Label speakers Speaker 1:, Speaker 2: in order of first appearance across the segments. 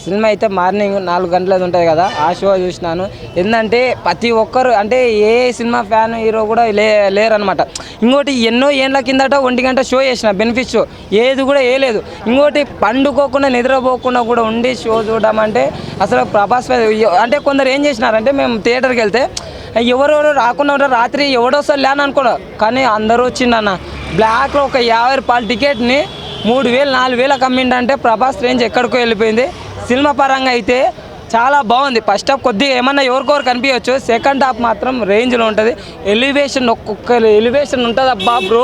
Speaker 1: Cinema అయితే morning 4 గంటలది ఉంటుంది కదా, ఆ షో చూసినాను. ఏంటంటే ప్రతి ఒక్కరు అంటే ఏ సినిమా ఫ్యాన్ హీరో కూడా లేరనమాట. ఇంకోటి ఎన్నో ఏళ్ళ కిందట 1 గంట షో చేసిన బెనిఫిట్ షో, ఏది కూడా వేయలేదు. ఇంకోటి పండుకోకుండా నిద్రపోకుండా కూడా ఉండి షో చూడడం అంటే అసలు ప్రభాస్ అంటే కొందరు ఏం చేసినారంటే, మేము థియేటర్కి వెళ్తే ఎవరెవరు రాకుండా ఉంటారు, రాత్రి ఎవడోసారి లేని అనుకున్నా, కానీ అందరూ వచ్చిండన్న. బ్లాక్లో ఒక 50 రూపాయల టికెట్ని 3000 4000 అమ్మిండంటే ప్రభాస్ రేంజ్ ఎక్కడికో వెళ్ళిపోయింది. సినిమా పరంగా అయితే చాలా బాగుంది. ఫస్ట్ హాఫ్ కొద్దిగా ఏమన్నా ఎవరికొవరు కనిపించవచ్చు, సెకండ్ హాఫ్ మాత్రం రేంజ్లో ఉంటుంది. ఎలివేషన్ ఒక్కొక్క ఎలివేషన్ ఉంటుంది అబ్బా బ్రో,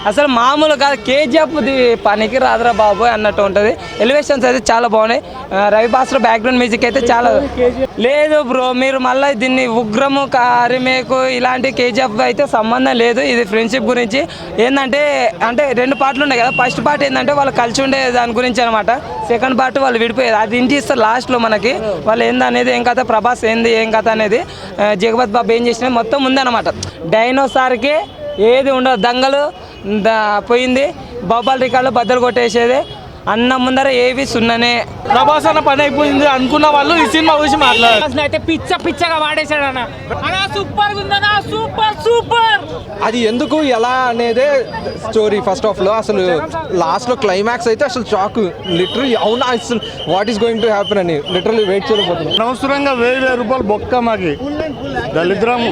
Speaker 1: అసలు మామూలు కాదు. కేజీఎఫ్ది పనికి రాదురా బాబోయ్ అన్నట్టు ఉంటుంది. ఎలివేషన్స్ అయితే చాలా బాగున్నాయి. రవి బాస్టర్ బ్యాక్గ్రౌండ్ మ్యూజిక్ అయితే చాలా లేదు బ్రో. మీరు మళ్ళీ దీన్ని ఉగ్రము రీమేక్ ఇలాంటి కేజీఎఫ్ అయితే సంబంధం లేదు. ఇది ఫ్రెండ్షిప్ గురించి ఏంటంటే, అంటే 2 పార్ట్లు ఉన్నాయి కదా. ఫస్ట్ పార్ట్ ఏంటంటే వాళ్ళు కలిసి ఉండే దాని గురించి అనమాట. సెకండ్ పార్ట్ వాళ్ళు విడిపోయేది, అది ఇంటి ఇస్తారు లాస్ట్లో మనకి. వాళ్ళు ఏందనేది ఏం కథ, ప్రభాస్ ఏంది ఏం కథ అనేది, జగపత్ బాబు ఏం చేసినా మొత్తం ఉందన్నమాట. డైనోసార్కి ఏది ఉండదు, దంగలు పోయింది, బొబ్బాల్ రికార్డులు బద్దలు కొట్టేసేది, అన్న ముందర ఏవి సున్ననే.
Speaker 2: ప్రభాస్ అన్న పని అయిపోయింది అనుకున్న వాళ్ళు ఈ సినిమా చూసి మాట్లాడారు.
Speaker 3: అయితే పిచ్చగా వాడేశాడు అన్న, సూపర్ ఉందన్నా, సూపర్ సూపర్.
Speaker 4: అది ఎందుకు ఎలా అనేదే స్టోరీ. ఫస్ట్ హాఫ్ లో అసలు లాస్ట్ లో క్లైమాక్స్ అయితే అసలు షాక్. లిటరలీ అవునా అసలు what is going to happen అని లిటరలీ వెయిట్ చేయలేకపోతున్నాం.
Speaker 5: అనవసరంగా 1000 రూపాయలు బొక్క మాకి దళిద్రం.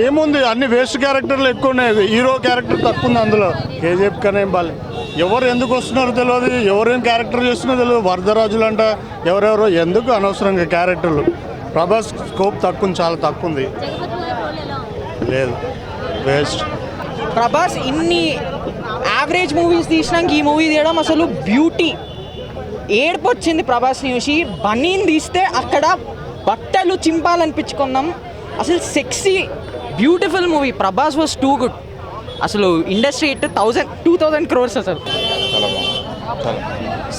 Speaker 5: ఏముంది, అన్ని వేస్ట్ క్యారెక్టర్లు ఎక్కువ ఉన్నాయి, హీరో క్యారెక్టర్ తక్కువ ఉంది అందులో. కేజీఎఫ్ కనే బాలే, ఎవరు ఎందుకు వస్తున్నారో తెలియదు, ఎవరేం క్యారెక్టర్ చేస్తున్నారో తెలియదు. వరదరాజులు అంట ఎవరెవరో, ఎందుకు అనవసరంగా క్యారెక్టర్లు. ప్రభాస్ స్కోప్ తక్కువ, చాలా తక్కువ ఉంది. లేదు, వేస్ట్.
Speaker 3: ప్రభాస్ ఇన్ని యావరేజ్ మూవీస్ తీసినాక ఈ మూవీ తీయడం అసలు బ్యూటీ. ఏడుపు వచ్చింది ప్రభాస్ని చూసి. బనీని తీస్తే అక్కడ బట్టలు చింపాలనిపించుకున్నాం. అసలు sexy beautiful movie. Prabhas was too good. అసలు ఇండస్ట్రీ హిట్ 2000 crores అసలు.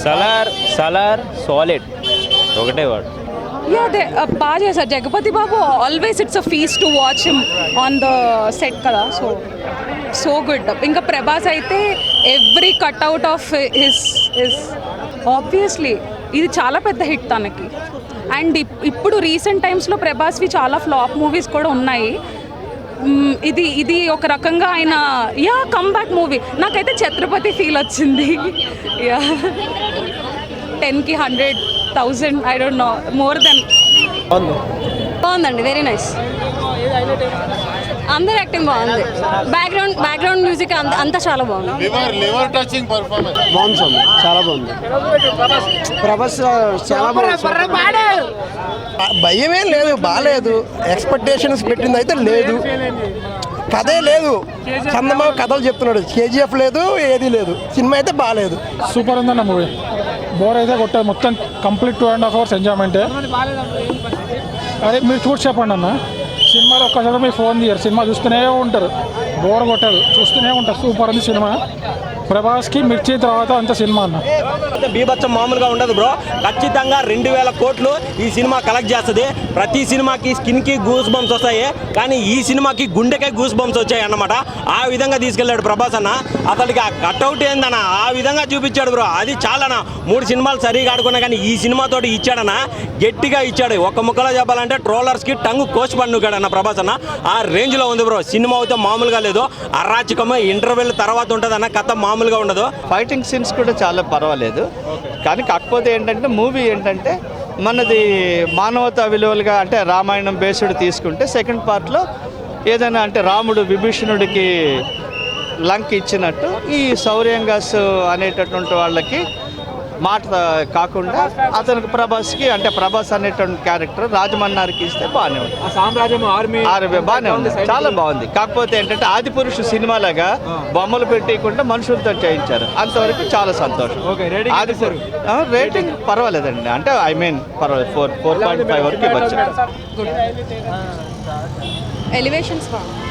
Speaker 6: సలార్ సాలిడ్ ఒకటే వాడు.
Speaker 7: అదే బాగా చేశారు Jagapathi Babu. Always it's a feast to watch him on the set కదా. So good. ఇంకా ప్రభాస్ అయితే every cutout of his obviously ఇది చాలా పెద్ద హిట్ తనకి. అండ్ ఇప్పుడు రీసెంట్ టైమ్స్లో ప్రభాస్వి చాలా ఫ్లాప్ మూవీస్ కూడా ఉన్నాయి. ఇది ఒక రకంగా ఆయన కమ్బ్యాక్ మూవీ. నాకైతే ఛత్రపతి ఫీల్ వచ్చింది. 10కి 100,000 I don't know, more than.
Speaker 8: బాగుందండి, వెరీ నైస్. అందరు యాక్టింగ్ బాగుంది. బ్యాక్గ్రౌండ్ మ్యూజిక్ అంతా చాలా బాగుంది.
Speaker 4: బాగుంది, చాలా బాగుంది. ప్రభాస్ చాలా బాగుంది. భయమే లేదు, బాగాలేదు. ఎక్స్పెక్టేషన్స్ పెట్టింది అయితే లేదు, కథే లేదు. చందమామ కథలు చెప్తున్నాడు. కేజీఎఫ్ లేదు, ఏది లేదు. సినిమా అయితే బాగాలేదు.
Speaker 2: సూపర్ ఉందన్న మూవీ. బోర్ అయితే కొట్టదు, మొత్తం కంప్లీట్ 2.5 hours ఎంజాయ్మెంటే. అదే మీరు చూసి చెప్పండి అన్న, సినిమాలో ఒక్కసారి మీరు ఫోన్ తీయరు, సినిమా చూస్తూనే ఉంటారు, బోర్ కొట్టదు, చూస్తూనే ఉంటారు. సూపర్ ఉంది సినిమా. ప్రభాస్కి మిర్చి తర్వాత అంత సినిమా అన్న.
Speaker 6: బీభత్సం మామూలుగా ఉండదు బ్రో. ఖచ్చితంగా 2000 కోట్లు ఈ సినిమా కలెక్ట్ చేస్తుంది. ప్రతి సినిమాకి స్కిన్కి గూస్ బంప్స్ వస్తాయి, కానీ ఈ సినిమాకి గుండెకే గూస్ బంప్స్ వచ్చాయి అన్నమాట. ఆ విధంగా తీసుకెళ్ళాడు ప్రభాస్ అన్న. అతనికి ఆ కట్అవుట్ ఏందన్న ఆ విధంగా చూపించాడు బ్రో. అది చాలనా. 3 సినిమాలు సరిగా ఆడుకున్నా కానీ ఈ సినిమాతోటి ఇచ్చాడన్న, గట్టిగా ఇచ్చాడు. ఒక్క ముక్కలో చెప్పాలంటే ట్రోలర్స్కి టంగు కోసి పండుగాడన్న ప్రభాస్ అన్న. ఆ రేంజ్లో ఉంది బ్రో. సినిమా అయితే మామూలుగా లేదు. అరాచకము ఇంటర్వెల్ తర్వాత ఉంటుందన్న, కథ మామూలుగా ఉండదు.
Speaker 9: ఫైటింగ్ సీన్స్ కూడా చాలా పర్వాలేదు, కానీ కాకపోతే ఏంటంటే మూవీ ఏంటంటే మనది మానవతా విలువలుగా అంటే రామాయణం బేస్డ్ తీసుకుంటే సెకండ్ పార్ట్లో ఏదైనా అంటే రాముడు విభీషణుడికి లంక్ ఇచ్చినట్టు ఈ శౌర్యంగాస్ అనేటటువంటి వాళ్ళకి మాట కాకుండా అతనికి ప్రభాస్కి అంటే ప్రభాస్ అనేటువంటి క్యారెక్టర్ రాజమన్నారికి ఇస్తే బాగానే ఉంది. ఆర్మీ బాగానే ఉంది, చాలా బాగుంది. కాకపోతే ఏంటంటే ఆది పురుషు సినిమాలాగా బొమ్మలు పెట్టకుండా మనుషులతో చేయించారు, అంతవరకు చాలా సంతోషం. ఆది రేటింగ్ పర్వాలేదండి, అంటే ఐ మీన్ పర్వాలేదు, 4.5 వరకు ఇవ్వచ్చు.
Speaker 8: ఎలివేషన్స్ బాగుంది.